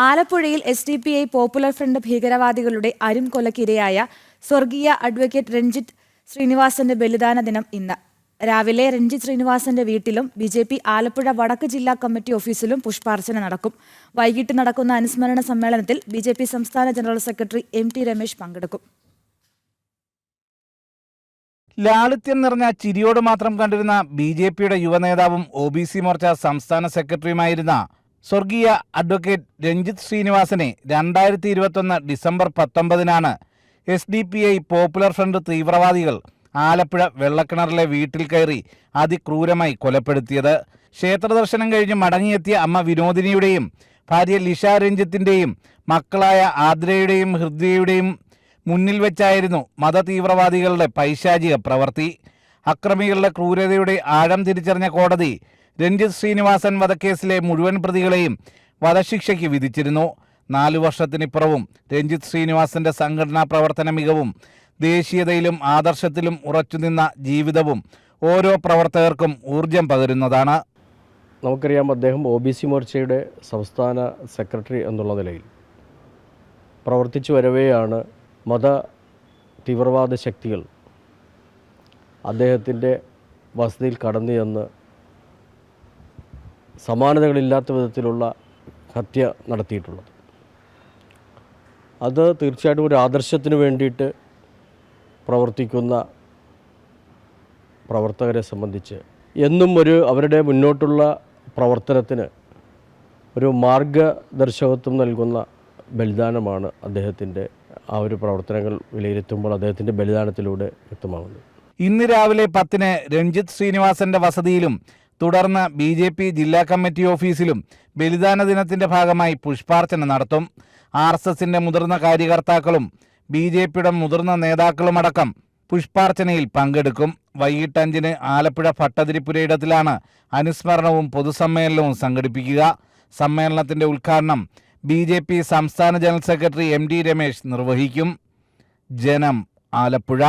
ആലപ്പുഴയിൽ SDPI Popular front ഭീകരവാദികളുടെ അരുംകൊലക്കിരയായ സ്വർഗീയ advocate Ranjith ശ്രീനിവാസന്റെ ബലിദാന ദിനം ഇന്ന്. രാവിലെ രഞ്ജിത്ത് ശ്രീനിവാസന്റെ വീട്ടിലും BJP ആലപ്പുഴ വടക്ക് ജില്ലാ കമ്മിറ്റി ഓഫീസിലും പുഷ്പാർച്ചന നടക്കും. വൈകിട്ട് നടക്കുന്ന അനുസ്മരണ സമ്മേളനത്തിൽ BJP സംസ്ഥാന ജനറൽ സെക്രട്ടറി MT രമേശ് പങ്കെടുക്കും. ലാളിത്യം നിറഞ്ഞ ചിരിയോട് മാത്രം കണ്ടിരുന്ന BJPയുടെ യുവനേതാവും OBC മോർച്ച സംസ്ഥാന സെക്രട്ടറിയുമായിരുന്ന സ്വർഗീയ അഡ്വക്കേറ്റ് രഞ്ജിത്ത് ശ്രീനിവാസനെ 2021 ഡിസംബർ 19 SDPI പോപ്പുലർ ഫ്രണ്ട് തീവ്രവാദികൾ ആലപ്പുഴ വെള്ളക്കിണറിലെ വീട്ടിൽ കയറി അതിക്രൂരമായി കൊലപ്പെടുത്തിയത്. ക്ഷേത്രദർശനം കഴിഞ്ഞ് മടങ്ങിയെത്തിയ അമ്മ വിനോദിനിയുടെയും ഭാര്യ ലിഷ രഞ്ജിത്തിൻ്റെയും മക്കളായ ആദ്രയുടെയും ഹൃദയയുടെയും മുന്നിൽ വെച്ചായിരുന്നു മതതീവ്രവാദികളുടെ പൈശാചിക പ്രവൃത്തി. അക്രമികളുടെ ക്രൂരതയുടെ ആഴം തിരിച്ചറിഞ്ഞ കോടതി രഞ്ജിത്ത് ശ്രീനിവാസൻ വധക്കേസിലെ മുഴുവൻ പ്രതികളെയും വധശിക്ഷയ്ക്ക് വിധിച്ചിരുന്നു. 4 വർഷത്തിനിപ്പുറവും രഞ്ജിത്ത് ശ്രീനിവാസന്റെ സംഘടനാ പ്രവർത്തന മികവും ദേശീയതയിലും ആദർശത്തിലും ഉറച്ചുനിന്ന ജീവിതവും ഓരോ പ്രവർത്തകർക്കും ഊർജം പകരുന്നതാണ്. നമുക്കറിയാം, അദ്ദേഹം OBC മോർച്ചയുടെ സംസ്ഥാന സെക്രട്ടറി എന്നുള്ള നിലയിൽ പ്രവർത്തിച്ചു വരവെയാണ് മത തീവ്രവാദ ശക്തികൾ അദ്ദേഹത്തിൻ്റെ വസതിയിൽ കടന്നു ചെന്ന് സമാനതകളില്ലാത്ത വിധത്തിലുള്ള ഹത്യ നടത്തിയിട്ടുള്ളത്. അത് തീർച്ചയായിട്ടും ഒരു ആദർശത്തിന് വേണ്ടിയിട്ട് പ്രവർത്തിക്കുന്ന പ്രവർത്തകരെ സംബന്ധിച്ച് എന്നും അവരുടെ മുന്നോട്ടുള്ള പ്രവർത്തനത്തിന് ഒരു മാർഗദർശകത്വം നൽകുന്ന ബലിദാനമാണ് അദ്ദേഹത്തിൻ്റെ ആ ഒരു പ്രവർത്തനങ്ങൾ വിലയിരുത്തുമ്പോൾ അദ്ദേഹത്തിൻ്റെ ബലിദാനത്തിലൂടെ വ്യക്തമാകുന്നത്. ഇന്ന് രാവിലെ 10 രഞ്ജിത്ത് ശ്രീനിവാസന്റെ വസതിയിലും തുടർന്ന് BJP ജില്ലാ കമ്മിറ്റി ഓഫീസിലും ബലിദാന ദിനത്തിന്റെ ഭാഗമായി പുഷ്പാർച്ചന നടത്തും. RSSന്റെ മുതിർന്ന കാര്യകർത്താക്കളും BJPയുടെ മുതിർന്ന നേതാക്കളുമടക്കം പുഷ്പാർച്ചനയിൽ പങ്കെടുക്കും. വൈകിട്ട് 5 ആലപ്പുഴ ഭട്ടതിരിപ്പുരയിടത്തിലാണ് അനുസ്മരണവും പൊതുസമ്മേളനവും സംഘടിപ്പിക്കുക. സമ്മേളനത്തിന്റെ ഉദ്ഘാടനം BJP സംസ്ഥാന ജനറൽ സെക്രട്ടറി MT രമേശ് നിർവഹിക്കും. ജനം, ആലപ്പുഴ.